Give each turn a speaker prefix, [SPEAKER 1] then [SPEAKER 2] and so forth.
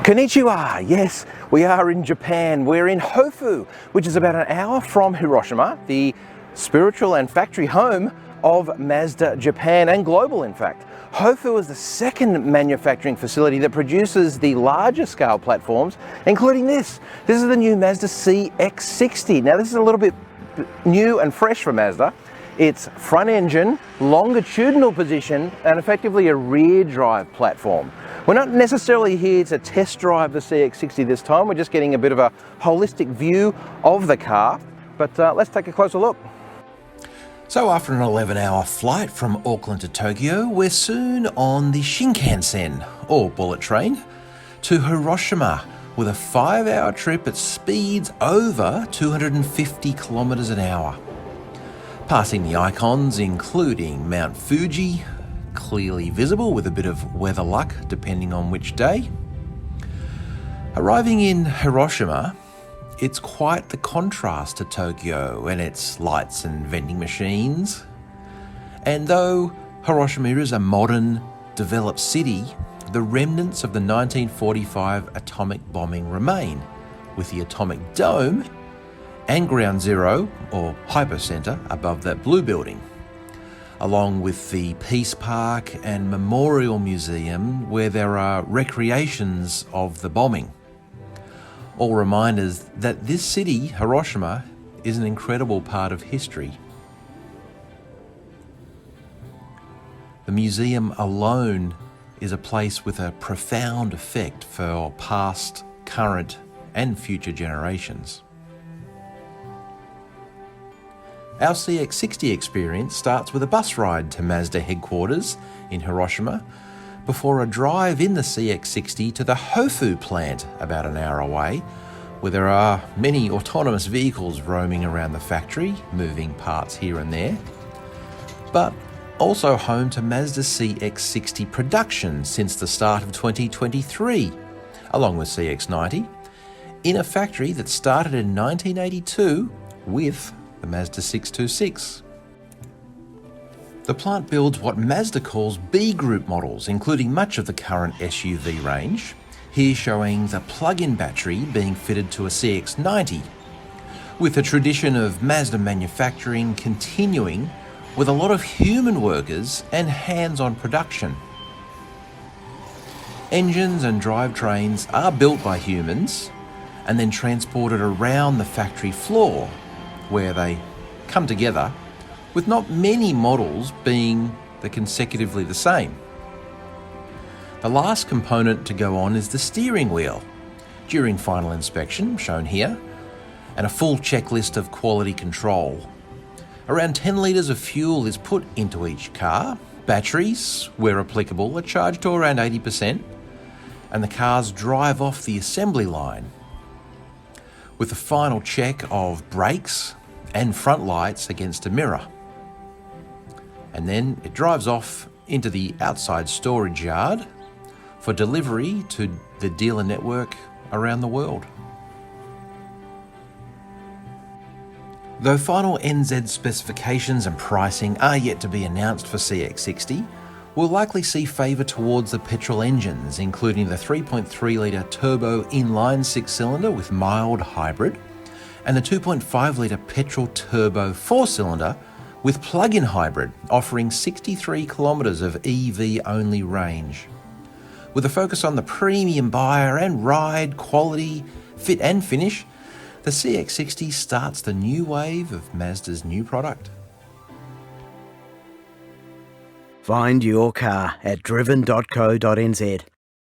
[SPEAKER 1] Konnichiwa! Yes, we are in Japan. We're in Hofu, which is about an hour from Hiroshima, the spiritual and factory home of Mazda Japan and global, in fact. Hofu is the second manufacturing facility that produces the larger scale platforms, including this. This is the new Mazda CX-60. Now this is a little bit new and fresh for Mazda. It's front engine, longitudinal position, and effectively a rear drive platform. We're not necessarily here to test drive the CX-60 this time. We're just getting a bit of a holistic view of the car, but let's take a closer look. So after an 11-hour flight from Auckland to Tokyo, we're soon on the Shinkansen, or bullet train, to Hiroshima with a 5-hour trip at speeds over 250 kilometers an hour. Passing the icons including Mount Fuji, clearly visible with a bit of weather luck depending on which day. Arriving in Hiroshima, it's quite the contrast to Tokyo and its lights and vending machines. And though Hiroshima is a modern, developed city, the remnants of the 1945 atomic bombing remain, with the atomic dome and Ground Zero, or Hypercenter, above that blue building, along with the Peace Park and Memorial Museum, where there are recreations of the bombing. All reminders that this city, Hiroshima, is an incredible part of history. The museum alone is a place with a profound effect for past, current, and future generations. Our CX-60 experience starts with a bus ride to Mazda headquarters in Hiroshima before a drive in the CX-60 to the Hofu plant about an hour away, where there are many autonomous vehicles roaming around the factory, moving parts here and there, but also home to Mazda CX-60 production since the start of 2023, along with CX-90, in a factory that started in 1982 with the Mazda 626. The plant builds what Mazda calls B group models, including much of the current SUV range, here showing the plug-in battery being fitted to a CX-90, with the tradition of Mazda manufacturing continuing with a lot of human workers and hands-on production. Engines and drivetrains are built by humans and then transported around the factory floor, where they come together, with not many models being consecutively the same. The last component to go on is the steering wheel, during final inspection, shown here, and a full checklist of quality control. Around 10 litres of fuel is put into each car. Batteries, where applicable, are charged to around 80%, and the cars drive off the assembly line, with the final check of brakes and front lights against a mirror. And then it drives off into the outside storage yard for delivery to the dealer network around the world. Though final NZ specifications and pricing are yet to be announced for CX-60, we'll likely see favour towards the petrol engines, including the 3.3 litre turbo inline 6-cylinder with mild hybrid, and the 2.5 litre petrol turbo 4-cylinder with plug-in hybrid, offering 63 kilometres of EV-only range. With a focus on the premium buyer and ride, quality, fit and finish, the CX-60 starts the new wave of Mazda's new product.
[SPEAKER 2] Find your car at driven.co.nz.